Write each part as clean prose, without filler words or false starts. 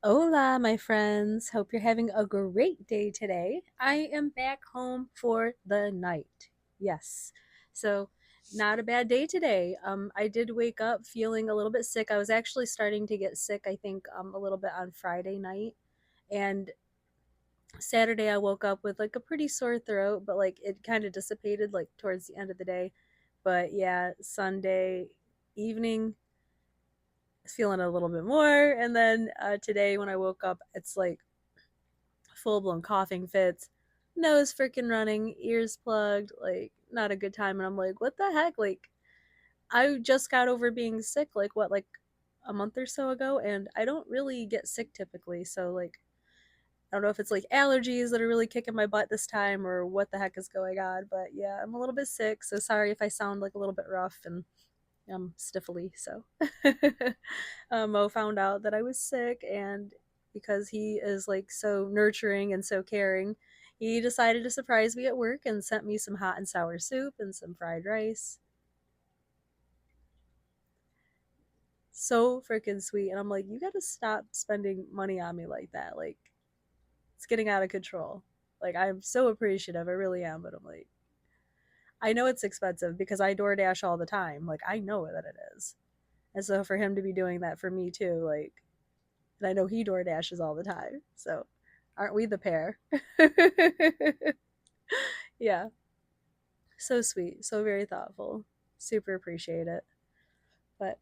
Hola, my friends. Hope you're having a great day today. I am back home for the night. Yes. So, not a bad day today. I did wake up feeling a little bit sick. I was actually starting to get sick, I think, a little bit on Friday night. And Saturday, I woke up with like a pretty sore throat, but like it kind of dissipated like towards the end of the day. But yeah, Sunday evening, feeling a little bit more. And then today, when I woke up, it's like full blown coughing fits, nose freaking running, ears plugged, like not a good time. And I'm like, what the heck? Like, I just got over being sick, like, what, like a month or so ago, and I don't really get sick typically. So, like, I don't know if it's like allergies that are really kicking my butt this time or what the heck is going on. But yeah, I'm a little bit sick. So, sorry if I sound like a little bit rough and stiffly. So, Mo found out that I was sick, and because he is like so nurturing and so caring, he decided to surprise me at work and sent me some hot and sour soup and some fried rice. So freaking sweet. And I'm like, you gotta stop spending money on me like that. Like, it's getting out of control. Like, I'm so appreciative. I really am. But I'm like, I know it's expensive because I DoorDash all the time. Like, I know that it is. And so for him to be doing that for me too, like, and I know he door dashes all the time. So aren't we the pair? Yeah. So sweet. So very thoughtful. Super appreciate it. But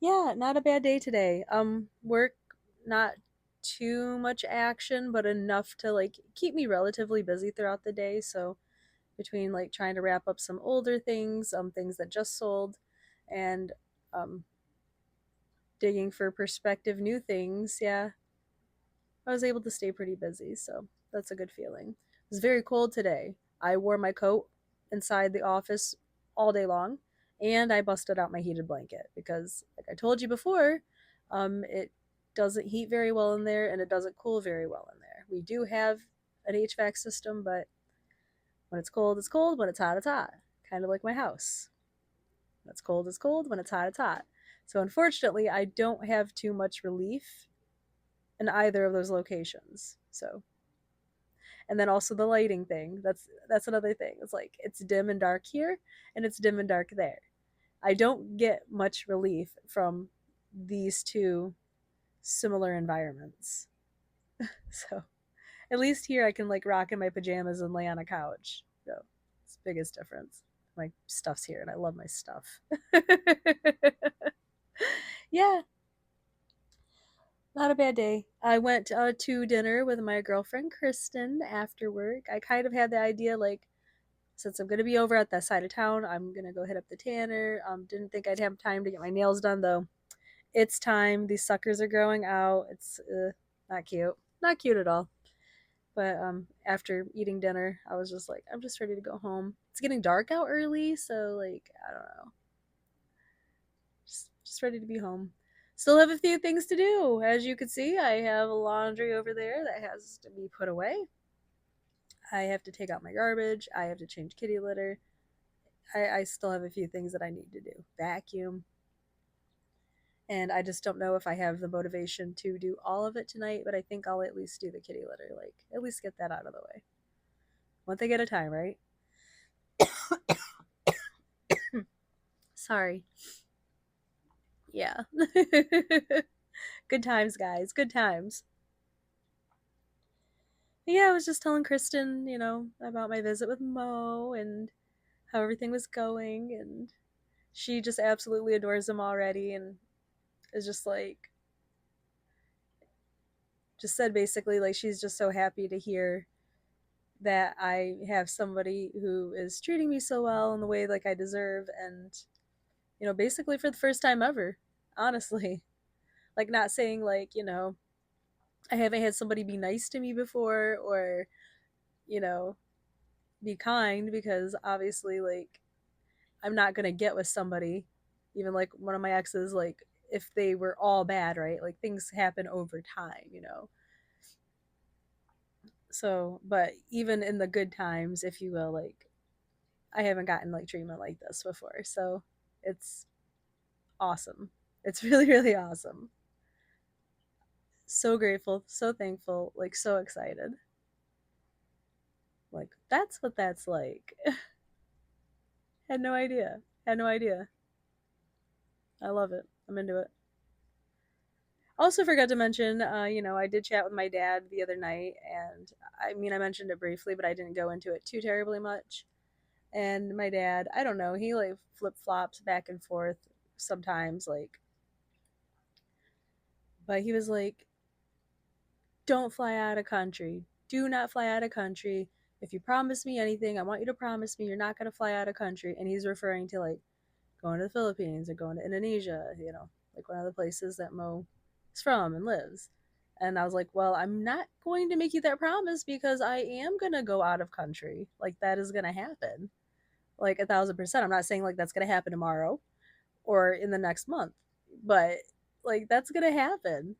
yeah, not a bad day today. Work, not too much action, but enough to like keep me relatively busy throughout the day. So between like trying to wrap up some older things, things that just sold, and um digging for perspective new things, yeah, I was able to stay pretty busy, so that's a good feeling. It was very cold today. I wore my coat inside the office all day long, and I busted out my heated blanket because, like I told you before, it doesn't heat very well in there and it doesn't cool very well in there. We do have an HVAC system, but when it's cold, it's cold. When it's hot, it's hot. Kind of like my house. When it's cold, it's cold. When it's hot, it's hot. So unfortunately, I don't have too much relief in either of those locations. So, and then also the lighting thing. That's another thing. It's like it's dim and dark here and it's dim and dark there. I don't get much relief from these two similar environments. So, at least here I can like rock in my pajamas and lay on a couch. So, it's the biggest difference. My stuff's here and I love my stuff. Yeah, not a bad day. I went to dinner with my girlfriend Kristen after work. I kind of had the idea like, since I'm gonna be over at that side of town, I'm gonna go hit up the tanner. Didn't think I'd have time to get my nails done though. It's time. These suckers are growing out. It's not cute, not cute at all. But after eating dinner, I was just like, I'm just ready to go home. It's getting dark out early, so like, I don't know, just ready to be home. Still have a few things to do. As you can see, I have laundry over there that has to be put away. I have to take out my garbage. I have to change kitty litter. I still have a few things that I need to do. Vacuum. And I just don't know if I have the motivation to do all of it tonight, but I think I'll at least do the kitty litter. Like, at least get that out of the way. One thing at a time, right? Sorry. Yeah. Good times, guys. Good times. Yeah, I was just telling Kristen, about my visit with Mo and how everything was going. And she just absolutely adores him already and is just like, just said basically, like, she's just so happy to hear that I have somebody who is treating me so well in the way like I deserve, and basically for the first time ever, honestly. Like, not saying like, I haven't had somebody be nice to me before, or, you know, be kind, because obviously, like, I'm not going to get with somebody, even like one of my exes, like, if they were all bad, right? Like, things happen over time. So, but even in the good times, if you will, like, I haven't gotten like treatment like this before. So it's awesome. It's really, really awesome. So grateful, so thankful, like so excited. Like that's what that's like. Had no idea. Had no idea. I love it. I'm into it. Also forgot to mention, I did chat with my dad the other night, and I mean, I mentioned it briefly, but I didn't go into it too terribly much. And my dad, I don't know, he like flip flops back and forth sometimes, like, but he was like, don't fly out of country. Do not fly out of country. If you promise me anything, I want you to promise me you're not going to fly out of country. And he's referring to like going to the Philippines or going to Indonesia, like one of the places that Mo is from and lives. And I was like, well, I'm not going to make you that promise because I am going to go out of country. Like, that is going to happen. Like, 1,000%. I'm not saying like that's going to happen tomorrow or in the next month, but like, that's going to happen.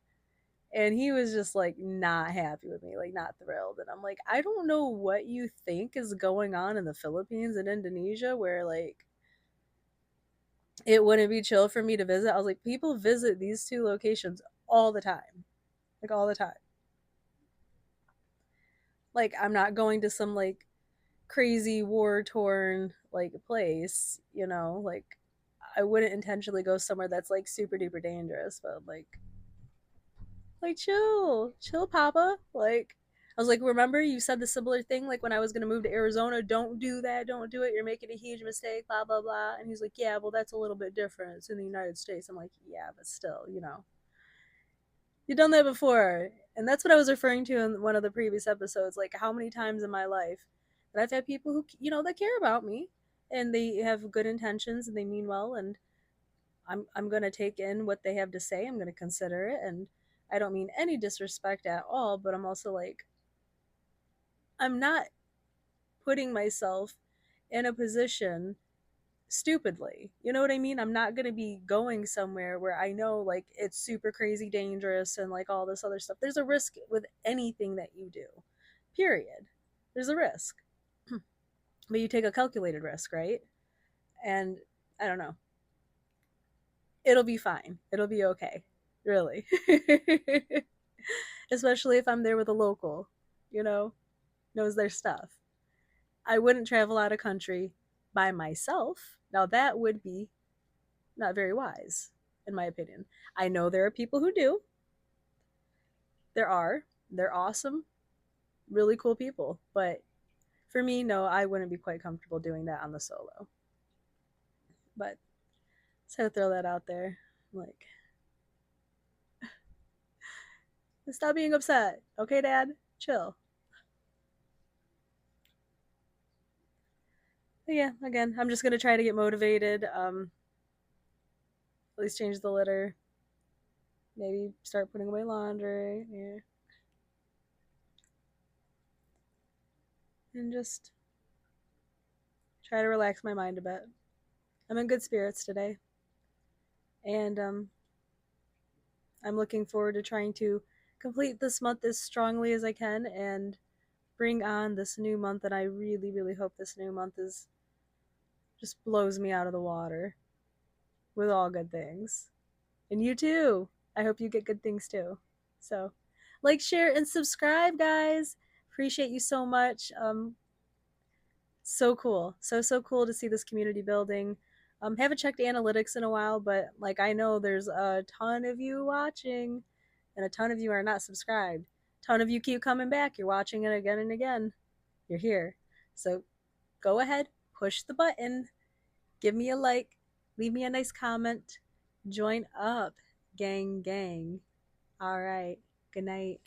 And he was just like not happy with me, like not thrilled. And I'm like, I don't know what you think is going on in the Philippines and Indonesia where like it wouldn't be chill for me to visit. I was like, people visit these two locations all the time. Like all the time. Like I'm not going to some like crazy war torn like place, like I wouldn't intentionally go somewhere that's like super duper dangerous, but like chill, chill, Papa. Like I was like, remember you said the similar thing like when I was gonna move to Arizona, don't do that, don't do it, you're making a huge mistake, blah blah blah. And he's like, yeah, well that's a little bit different. It's in the United States. I'm like, yeah, but still, you've done that before. And that's what I was referring to in one of the previous episodes. Like how many times in my life that I've had people who that care about me and they have good intentions and they mean well, and I'm gonna take in what they have to say. I'm gonna consider it, and I don't mean any disrespect at all, but I'm also like I'm not putting myself in a position stupidly. You know what I mean? I'm not going to be going somewhere where I know like it's super crazy dangerous and like all this other stuff. There's a risk with anything that you do. Period. There's a risk. But you take a calculated risk, right? And I don't know. It'll be fine. It'll be okay. Really. Especially if I'm there with a local, you know, knows their stuff. I wouldn't travel out of country by myself. Now that would be not very wise, in my opinion. I know there are people who do. There are. They're awesome, really cool people. But for me, no, I wouldn't be quite comfortable doing that on the solo. But so throw that out there. Like, stop being upset. Okay, Dad? Chill. But yeah, again, I'm just gonna try to get motivated. At least change the litter. Maybe start putting away laundry. Yeah. And just try to relax my mind a bit. I'm in good spirits today. And I'm looking forward to trying to complete this month as strongly as I can and bring on this new month. And I really, really hope this new month is just blows me out of the water with all good things. And you too. I hope you get good things too. So, like, share, and subscribe, guys. Appreciate you so much. So cool. So cool to see this community building. Haven't checked analytics in a while, but like I know there's a ton of you watching and a ton of you are not subscribed. A ton of you keep coming back. You're watching it again and again. You're here. So go ahead, push the button, give me a like, leave me a nice comment, join up, gang gang. All right. Good night.